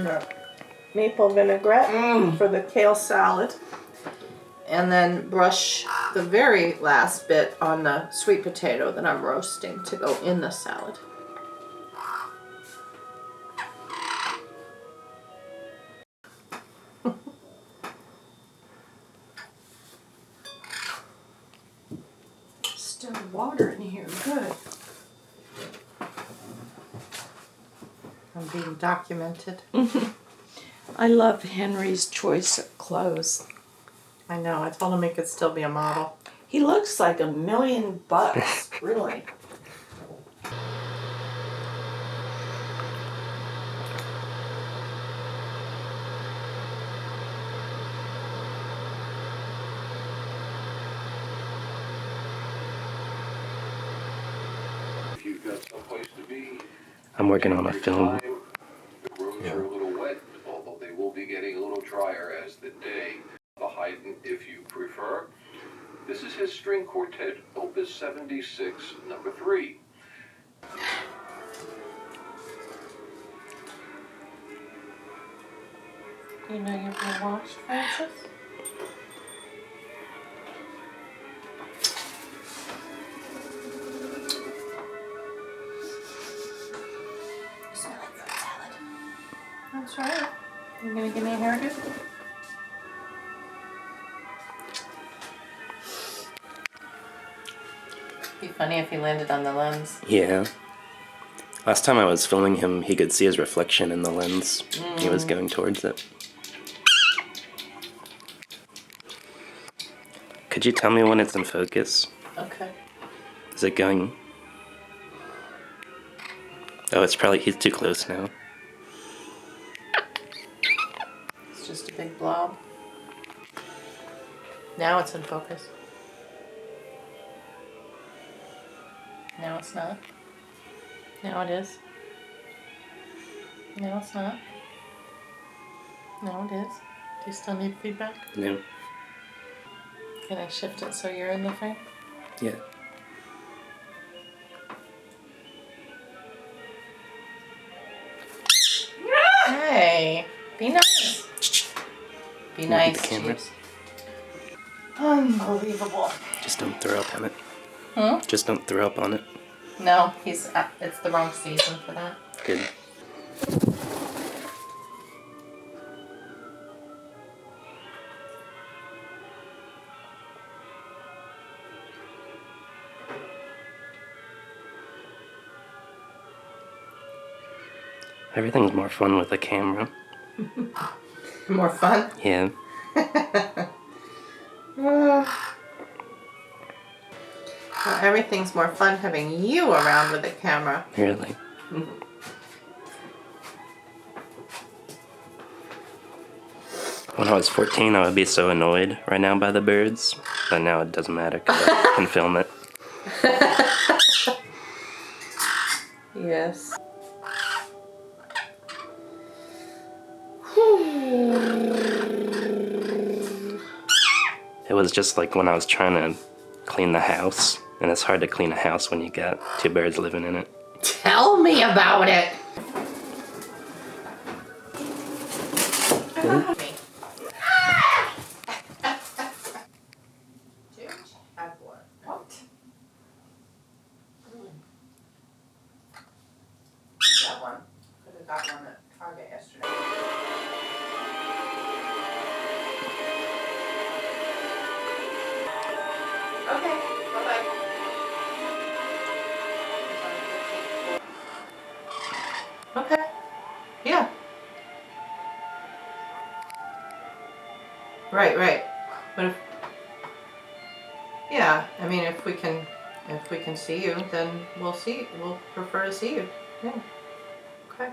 the maple vinaigrette for the kale salad. And then brush the very last bit on the sweet potato that I'm roasting to go in the salad. Still water in here, good. I'm being documented. I love Henry's choice of clothes. I know, I told him he could still be a model. He looks like $1 million, really. If you've got someplace to be, I'm working on a film. the roads are a little wet, although they will be getting a little drier as the day. The Haydn, if you prefer. This is his string quartet, Opus 76, number 3. You know you've been washed, Francis? You smell like fruit salad. That's right. You gonna give me a hairdo? Be funny if he landed on the lens. Yeah. Last time I was filming him, he could see his reflection in the lens. He was going towards it. Could you tell me when it's in focus? Okay. Is it going? Oh, it's probably, he's too close now. It's just a big blob. Now it's in focus. Now it's not. Now it is. Now it's not. Now it is. Do you still need feedback? No. Can I shift it so you're in the frame? Yeah. Hey, be nice. Be Look at nice, the camera. Jeeves. Unbelievable. Just don't throw up on it. Hmm? Just don't throw up on it. No, it's the wrong season for that. Good. Everything's more fun with a camera. More fun? Yeah. Well, everything's more fun having you around with a camera. Really. When I was 14, I would be so annoyed right now by the birds, but now it doesn't matter because I can film it. Yes. It was just like when I was trying to clean the house, and it's hard to clean a house when you got 2 birds living in it. Tell me about it. What? That one. Could have got one at Target yesterday. Okay, bye-bye. Okay. Yeah. Right. But if, yeah, I mean, if we can see you, then we'll prefer to see you. Yeah. Okay.